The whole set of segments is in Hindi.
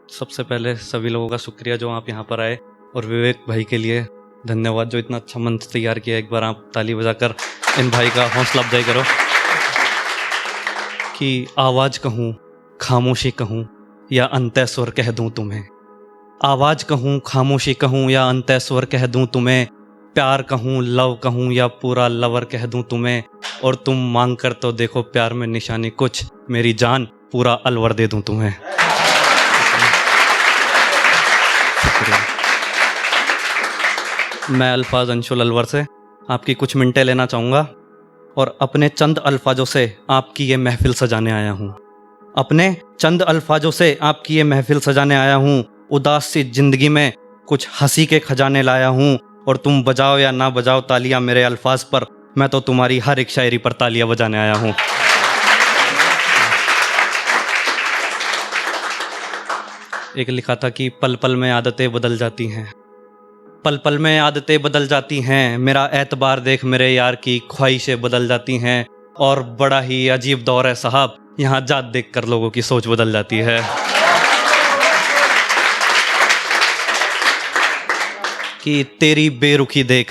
सबसे पहले सभी लोगों का शुक्रिया जो आप यहाँ पर आए, और विवेक भाई के लिए धन्यवाद जो इतना अच्छा मंच तैयार किया। एक बार आप ताली बजाकर इन भाई का हौसला अफजाई करो। कि आवाज़ कहूँ, खामोशी कहूँ या अंतः स्वर कह दूँ तुम्हें, आवाज़ कहूँ, खामोशी कहूँ या अंतः स्वर कह दूँ तुम्हें, प्यार कहूँ, लव कहूँ या पूरा लवर कह दूँ तुम्हें, और तुम मांग कर तो देखो प्यार में निशानी कुछ, मेरी जान पूरा अलवर दे दूँ तुम्हें। मैं अल्फाज अंशुल अलवर से आपकी कुछ मिनटें लेना चाहूँगा और अपने चंद अल्फाजों से आपकी ये महफिल सजाने आया हूँ। अपने चंद अल्फाजों से आपकी ये महफिल सजाने आया हूँ। उदास सी ज़िंदगी में कुछ हंसी के खजाने लाया हूँ, और तुम बजाओ या ना बजाओ तालियां मेरे अल्फाज पर, मैं तो तुम्हारी हर एक शायरी पर तालियां बजाने आया हूँ। एक लिखा था कि पल पल में आदतें बदल जाती हैं, पल पल में आदतें बदल जाती हैं, मेरा एतबार देख मेरे यार की ख्वाहिशें बदल जाती हैं, और बड़ा ही अजीब दौर है साहब, यहाँ जात देख कर लोगों की सोच बदल जाती है। कि तेरी बेरुखी देख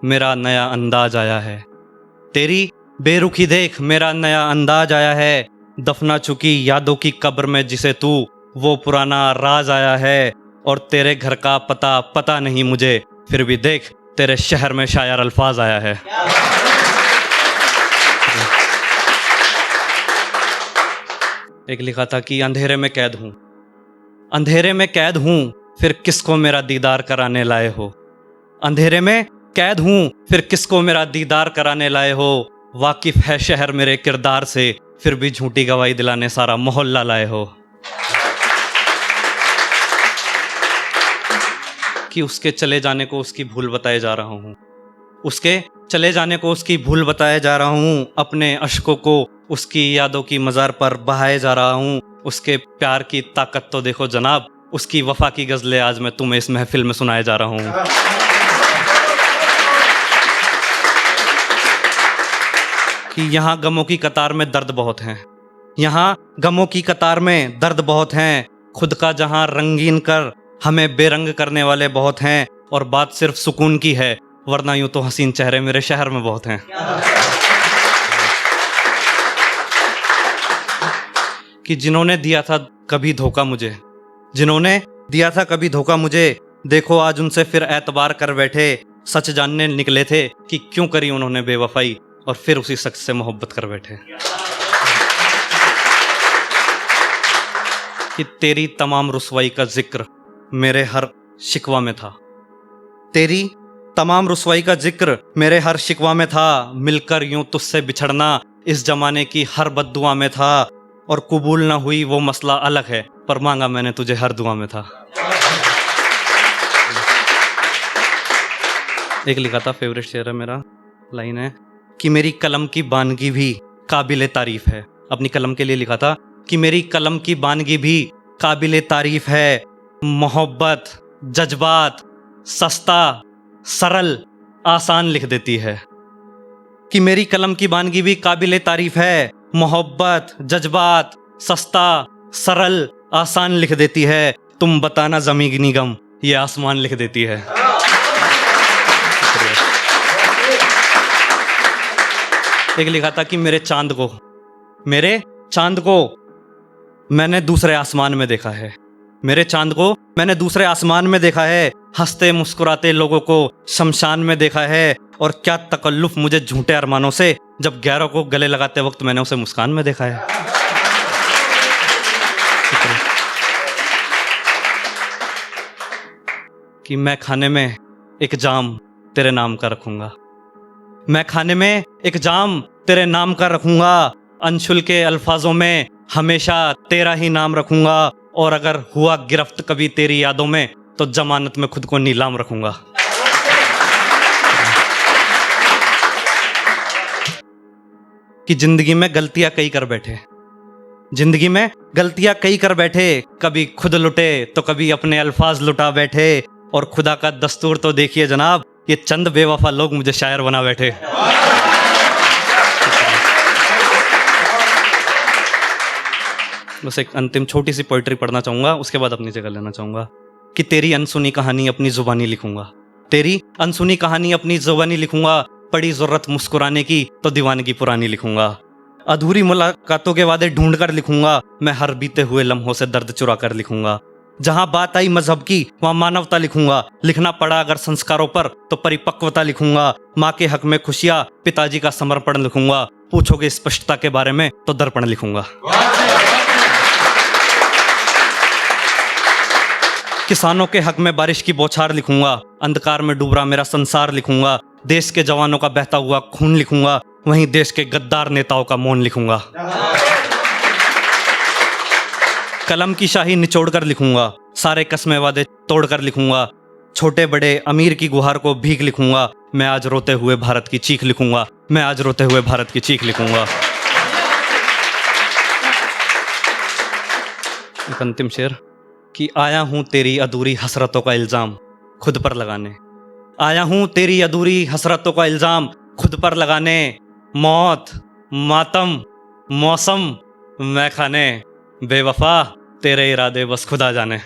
मेरा नया अंदाज आया है, तेरी बेरुखी देख मेरा नया अंदाज आया है, दफना चुकी यादों की कब्र में जिसे तू, वो पुराना राज आया है, और तेरे घर का पता पता नहीं मुझे, फिर भी देख तेरे शहर में शायर अल्फाज आया है। एक लिखा था कि अंधेरे में कैद हूँ, अंधेरे में कैद हूँ, फिर किसको मेरा दीदार कराने लाए हो, अंधेरे में कैद हूँ, फिर किसको मेरा दीदार कराने लाए हो, वाकिफ है शहर मेरे किरदार से, फिर भी झूठी गवाही दिलाने सारा मोहल्ला लाए हो। कि उसके चले जाने को उसकी भूल बताए जा रहा हूँ, उसके चले जाने को उसकी भूल बताए जा रहा हूँ, अपने अश्कों को उसकी यादों की मज़ार पर बहाए जा रहा हूँ, उसके प्यार की ताकत तो देखो जनाब, उसकी वफा की गज़लें आज मैं तुम्हें इस महफिल में सुनाए जा रहा हूँ। कि यहाँ गमों की कतार में दर्द बहुत हैं, यहाँ गमों की कतार में दर्द बहुत हैं, खुद का जहाँ रंगीन कर हमें बेरंग करने वाले बहुत हैं, और बात सिर्फ सुकून की है, वरना यूं तो हसीन चेहरे मेरे शहर में बहुत हैं। कि जिन्होंने दिया था कभी धोखा मुझे, जिन्होंने दिया था कभी धोखा मुझे, देखो आज उनसे फिर एतबार कर बैठे, सच जानने निकले थे कि क्यों करी उन्होंने बेवफाई, और फिर उसी शख्स से मोहब्बत कर बैठे। कि तेरी तमाम रुसवाई का जिक्र मेरे हर शिकवा में था, तेरी तमाम रुसवाई का जिक्र मेरे हर शिकवा में था, मिलकर यूं तुझसे बिछड़ना इस जमाने की हर बद्दुआ में था, और कबूल ना हुई वो मसला अलग है, पर मांगा मैंने तुझे हर दुआ में था। एक लिखा था, फेवरेट शेर है मेरा, लाइन है कि मेरी कलम की बानगी भी काबिले तारीफ है, अपनी कलम के लिए लिखा था कि मेरी कलम की बानगी भी काबिले तारीफ है, मोहब्बत जज्बात सस्ता सरल आसान लिख देती है। कि मेरी कलम की बानगी भी काबिले तारीफ है, मोहब्बत जज्बात सस्ता सरल आसान लिख देती है, तुम बताना ज़मीनी गम ये आसमान लिख देती है। एक लिखा था कि मेरे चांद को मैंने दूसरे आसमान में देखा है, मेरे चांद को मैंने दूसरे आसमान में देखा है, हंसते मुस्कुराते लोगों को शमशान में देखा है, और क्या तकल्लुफ मुझे झूठे अरमानों से, जब गैरों को गले लगाते वक्त मैंने उसे मुस्कान में देखा है। कि मैं खाने में एक जाम तेरे नाम का रखूंगा, मैं खाने में एक जाम तेरे नाम का रखूंगा, अंशुल के अल्फाजों में हमेशा तेरा ही नाम रखूंगा, और अगर हुआ गिरफ्त कभी तेरी यादों में तो जमानत में खुद को नीलाम रखूंगा। कि जिंदगी में गलतियां कई कर बैठे, जिंदगी में गलतियां कई कर बैठे, कभी खुद लुटे तो कभी अपने अल्फाज लुटा बैठे, और खुदा का दस्तूर तो देखिए जनाब, ये चंद बेवफा लोग मुझे शायर बना बैठे। बस एक अंतिम छोटी सी पोइट्री पढ़ना चाहूँगा, उसके बाद अपनी जगह लेना चाहूँगा कि तेरी अनसुनी कहानी अपनी ज़ुबानी लिखूंगा, तेरी अनसुनी कहानी अपनी ज़ुबानी लिखूंगा, पड़ी ज़रूरत मुस्कुराने की तो दीवानगी पुरानी लिखूंगा, अधूरी मुलाकातों के वादे ढूंढ कर लिखूंगा, मैं हर बीते हुए लम्हों से दर्द चुरा कर लिखूंगा, जहां बात आई मजहब की वहां मानवता लिखूंगा, लिखना पड़ा अगर संस्कारों पर तो परिपक्वता लिखूंगा, माँ के हक में खुशियां पिताजी का समर्पण लिखूंगा, पूछोगे स्पष्टता के बारे में तो दर्पण लिखूंगा। किसानों के हक में बारिश की बौछार लिखूंगा, अंधकार में डूब रहा मेरा संसार लिखूंगा, देश के जवानों का बहता हुआ खून लिखूंगा, वहीं देश के गद्दार नेताओं का मौन लिखूंगा। कलम की शाही निचोड़ कर लिखूंगा, सारे कस्मे वादे तोड़ कर लिखूंगा, छोटे बड़े अमीर की गुहार को भीख लिखूंगा, मैं आज रोते हुए भारत की चीख लिखूंगा, मैं आज रोते हुए भारत की चीख लिखूंगा। एक अंतिम शेर कि आया हूं तेरी अधूरी हसरतों का इल्जाम खुद पर लगाने, आया हूं तेरी अधूरी हसरतों का इल्जाम खुद पर लगाने, मौत मातम मौसम मैं खाने, बेवफा तेरे इरादे बस खुदा जाने।